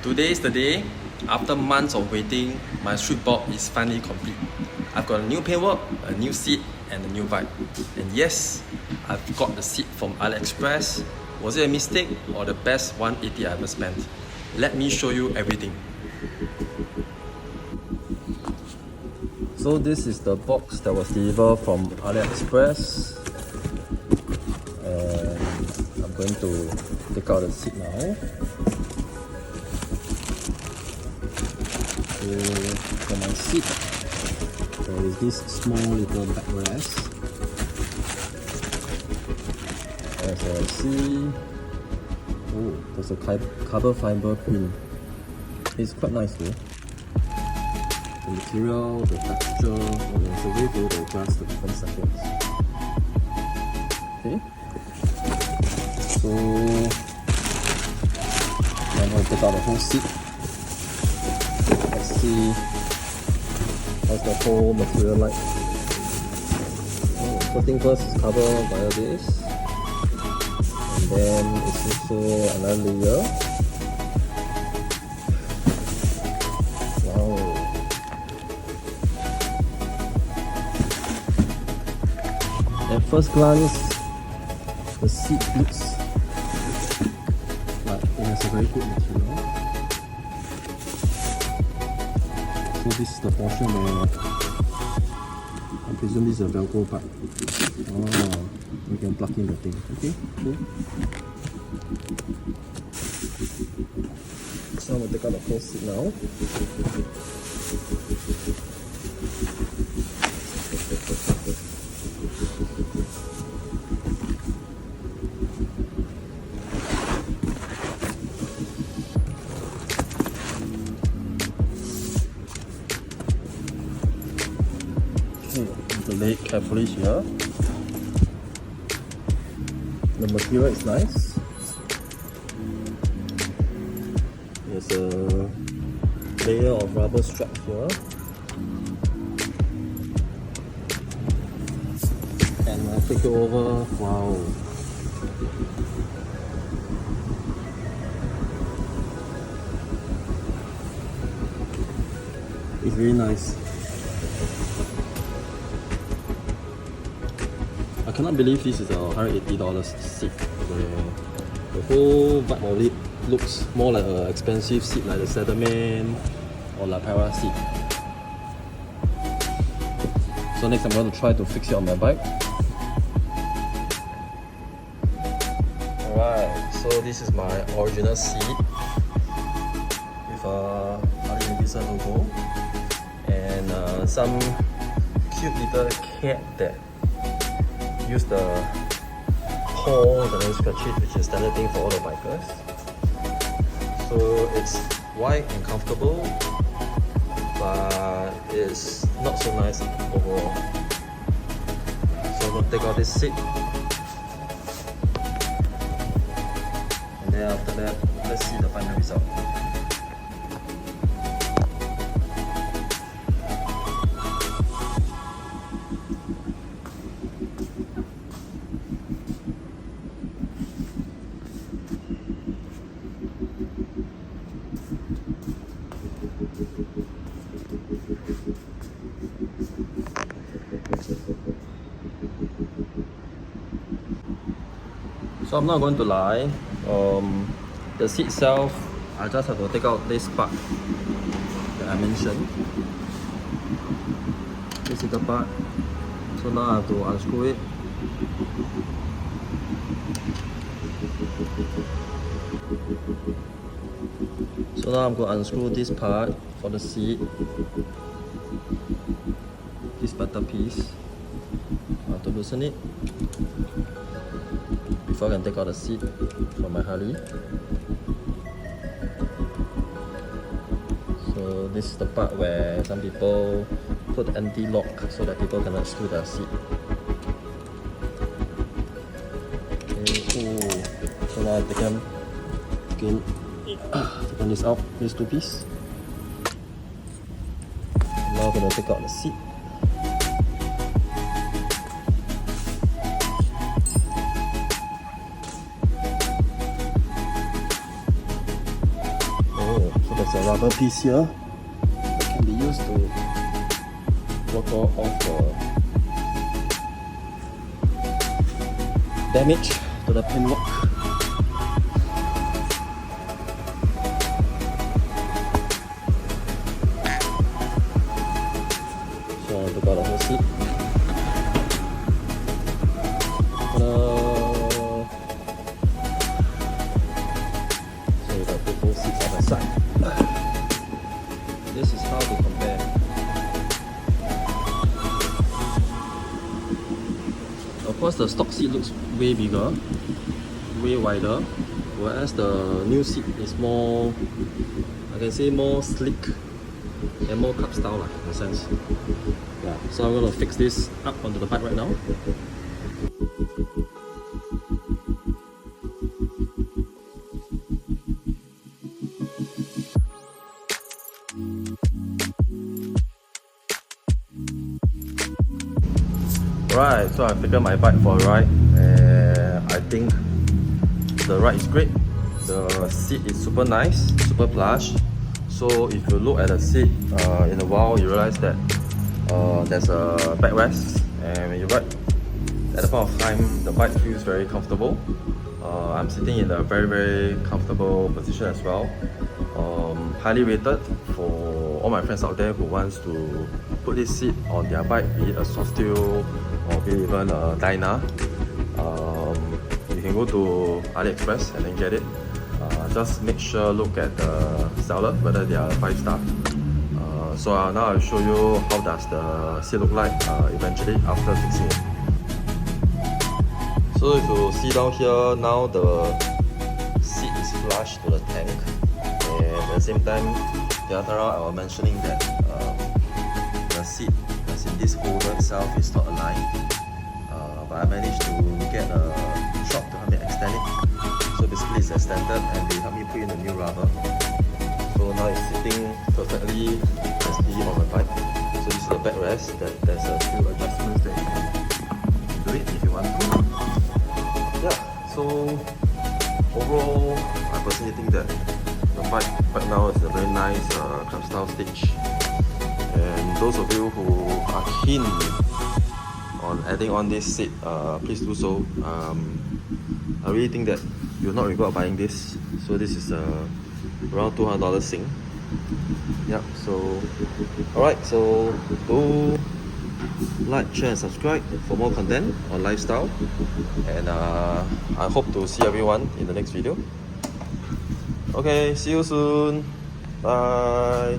Today is the day. After months of waiting, my street bob is finally complete. I've got a new paintwork, a new seat, and a new vibe. And yes, I've got the seat from AliExpress. Was it a mistake or the best 180 I ever spent? Let me show you everything. So this is the box that was delivered from AliExpress. And I'm going to take out the seat now. So for my seat, there is this small little backrest. As I see, oh, there's a carbon fiber print. It's quite nice though. The material, the texture, and there's a way to adjust the different settings. Okay, so I'm going to take out the whole seat. Let's see how's the whole material like. First thing first is covered via this, and then it's also another layer. Wow. At first glance, the seat looks like it has a very good material. So this is the portion where I presume this is a Velcro part. Oh, we can plug in the thing. Okay, cool. So I'm going to take out the whole seat now. Lay it carefully here. The material is nice. There's a layer of rubber strap here, and I take it over. Wow, it's really nice. I cannot believe this is a $180 seat. The whole vibe of it looks more like an expensive seat like the Sedderman or La Para seat. So next I'm going to try to fix it on my bike. Alright, so this is my original seat with a Harley Dyna logo and some cute little cat that use the paws and then scratch it, which is standard thing for all the bikers. So it's wide and comfortable, but it's not so nice overall. So I'm gonna take out this seat, and then after that, let's see the final result. So I'm not going to lie, the seat itself, I just have to take out this part that I mentioned. This is the part. So now I have to unscrew it. So now I'm going to unscrew this part for the seat. This metal piece. I have to loosen it before I can take out the seat from my Harley. So this is the part where some people put anti-lock so that people cannot screw their seat. Okay, so now I taken this out, these two pieces. Now I'm going to take out the seat. there's a rubber piece here that can be used to work off the damage to the pinlock. So I took out the whole seat. So you got both seats on the side. This is how they compare. Of course, the stock seat looks way bigger, way wider, whereas the new seat is more, I can say more sleek and more cup style in a sense. Yeah, so I'm going to fix this up onto the bike right now. Right, so I've taken my bike for a ride and I think the ride is great. The seat is super nice, super plush. So if you look at the seat in a while, you realize that there's a backrest, and when you ride at the point of time, the bike feels very comfortable. I'm sitting in a very comfortable position as well. Highly rated for all my friends out there who wants to put this seat on their bike, be it a Softail or be it even a Dyna. You can go to AliExpress and then get it. Just make sure look at the seller whether they are 5-star. So now I'll show you how does the seat look like eventually after fixing it. So if you see down here, now the seat is flush to the tank, and at the same time the other round I was mentioning that the seat, as in this holder itself, is not aligned, but I managed to get a shop to help me extend it. So basically it's extended and they helped me put in a new rubber. So now it's sitting perfectly nicely on my bike. So this is the backrest. There's a few adjustments that you can do it if you want to. Yeah, so overall I personally think that the bike right now is a very nice club style stage. And those of you who are keen on adding on this seat, please do so. I really think that you'll not regret buying this. So this is around $200 Sing. Yep, so alright, so do like, share and subscribe for more content on lifestyle, and I hope to see everyone in the next video. Okay, see you soon. Bye.